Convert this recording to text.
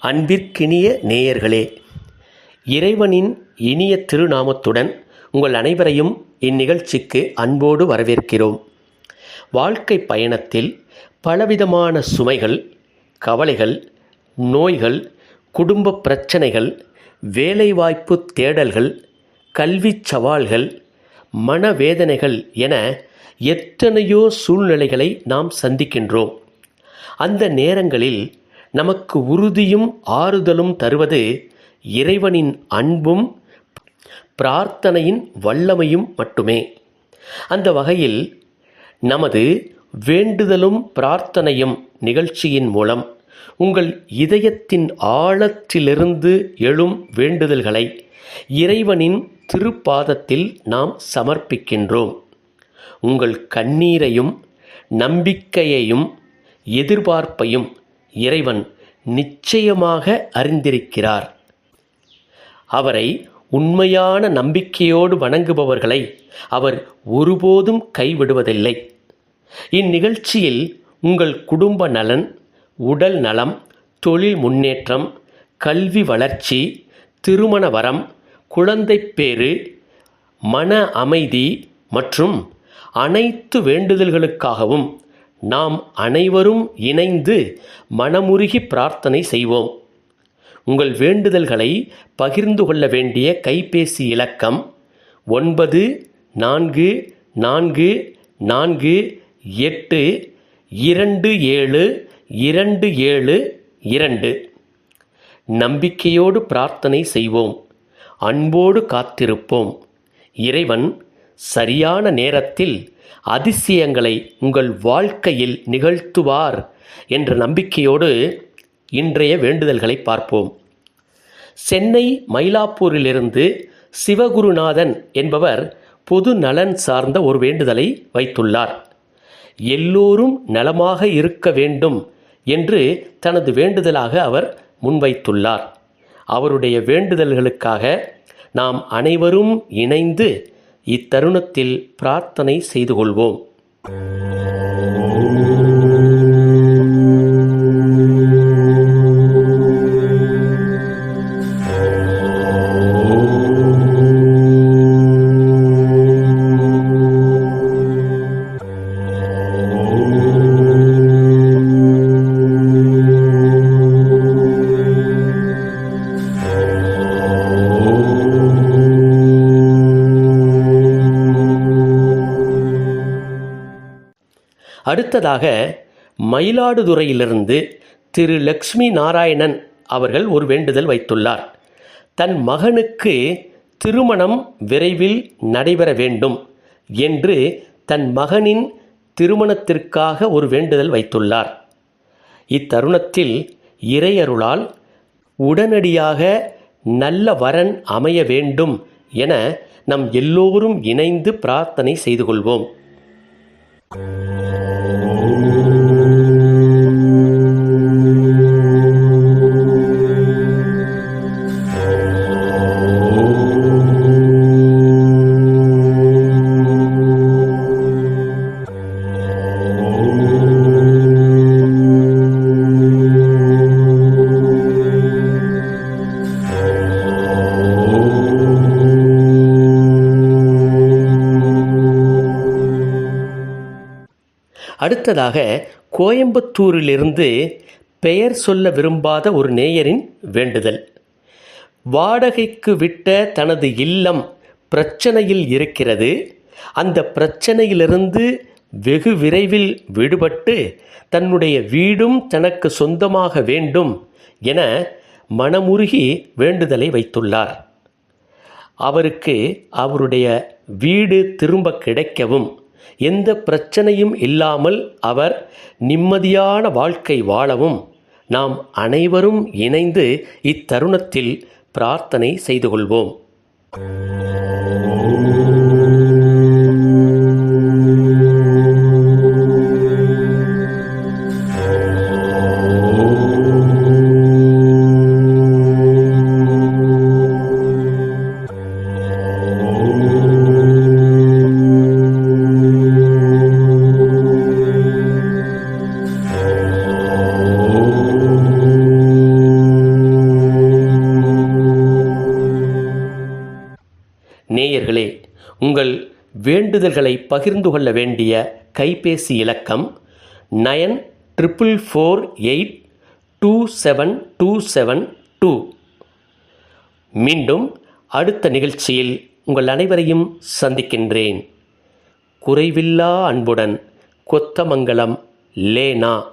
அன்பிற்கினிய நேயர்களே, இறைவனின் இனிய திருநாமத்துடன் உங்கள் அனைவரையும் இந்நிகழ்ச்சிக்கு அன்போடு வரவேற்கிறோம். வாழ்க்கை பயணத்தில் பலவிதமான சுமைகள், கவலைகள், நோய்கள், குடும்ப பிரச்சனைகள், வேலைவாய்ப்பு தேடல்கள், கல்வி சவால்கள், மனவேதனைகள் என எத்தனையோ சூழ்நிலைகளை நாம் சந்திக்கின்றோம். அந்த நேரங்களில் நமக்கு உறுதியும் ஆறுதலும் தருவது இறைவனின் அன்பும் பிரார்த்தனையின் வல்லமையும் மட்டுமே. அந்த வகையில் நமது வேண்டுதலும் பிரார்த்தனையும் நிகழ்ச்சியின் மூலம் உங்கள் இதயத்தின் ஆழத்திலிருந்து எழும் வேண்டுதல்களை இறைவனின் திருப்பாதத்தில் நாம் சமர்ப்பிக்கின்றோம். உங்கள் கண்ணீரையும் நம்பிக்கையையும் எதிர்பார்ப்பையும் இறைவன் நிச்சயமாக அறிந்திருக்கிறார். அவரை உண்மையான நம்பிக்கையோடு வணங்குபவர்களை அவர் ஒருபோதும் கைவிடுவதில்லை. இந்நிகழ்ச்சியில் உங்கள் குடும்ப நலன், உடல் நலம், தொழில் முன்னேற்றம், கல்வி வளர்ச்சி, திருமண வரம், குழந்தைப் பேறு, மன அமைதி மற்றும் அனைத்து வேண்டுதல்களுக்காகவும் நாம் அனைவரும் இணைந்து மனமுருகி பிரார்த்தனை செய்வோம். உங்கள் வேண்டுதல்களை பகிர்ந்து கொள்ள வேண்டிய கைபேசி இலக்கம் 9448272722. நம்பிக்கையோடு பிரார்த்தனை செய்வோம். அன்போடு காத்திருப்போம். இறைவன் சரியான நேரத்தில் அதிசயங்களை உங்கள் வாழ்க்கையில் நிகழ்த்துவார் என்ற நம்பிக்கையோடு இன்றைய வேண்டுதல்களை பார்ப்போம். சென்னை மயிலாப்பூரிலிருந்து சிவகுருநாதன் என்பவர் பொது நலன் சார்ந்த ஒரு வேண்டுதலை வைத்துள்ளார். எல்லோரும் நலமாக இருக்க வேண்டும் என்று தனது வேண்டுதலாக அவர் முன்வைத்துள்ளார். அவருடைய வேண்டுதல்களுக்காக நாம் அனைவரும் இணைந்து இத்தருணத்தில் பிரார்த்தனை செய்து கொள்வோம். அடுத்ததாக மயிலாடுதுறையிலிருந்து திரு லக்ஷ்மி நாராயணன் அவர்கள் ஒரு வேண்டுதல் வைத்துள்ளார். தன் மகனுக்கு திருமணம் விரைவில் நடைபெற வேண்டும் என்று தன் மகனின் திருமணத்திற்காக ஒரு வேண்டுதல் வைத்துள்ளார். இத்தருணத்தில் இறையருளால் உடனடியாக நல்ல வரன் அமைய வேண்டும் என நம் எல்லோரும் இணைந்து பிரார்த்தனை செய்து கொள்வோம். அடுத்ததாக கோயம்புத்தூரிலிருந்து பெயர் சொல்ல விரும்பாத ஒரு நேயரின் வேண்டுதல். வாடகைக்கு விட்ட தனது இல்லம் பிரச்சனையில் இருக்கிறது. அந்த பிரச்சனையிலிருந்து வெகு விரைவில் விடுபட்டு தன்னுடைய வீடும் தனக்கு சொந்தமாக வேண்டும் என மனமுருகி வேண்டுதலை வைத்துள்ளார். அவருக்கு அவருடைய வீடு திரும்ப கிடைக்கவும் எந்த பிரச்சனையும் இல்லாமல் அவர் நிம்மதியான வாழ்க்கை வாழவும் நாம் அனைவரும் இணைந்து இத்தருணத்தில் பிரார்த்தனை செய்து கொள்வோம். நேயர்களே, உங்கள் வேண்டுதல்களை பகிர்ந்து கொள்ள வேண்டிய கைபேசி இலக்கம் 94482727 மீண்டும் அடுத்த நிகழ்ச்சியில் உங்கள் அனைவரையும் சந்திக்கின்றேன். குறைவில்லா அன்புடன் கொத்தமங்கலம் லேனா.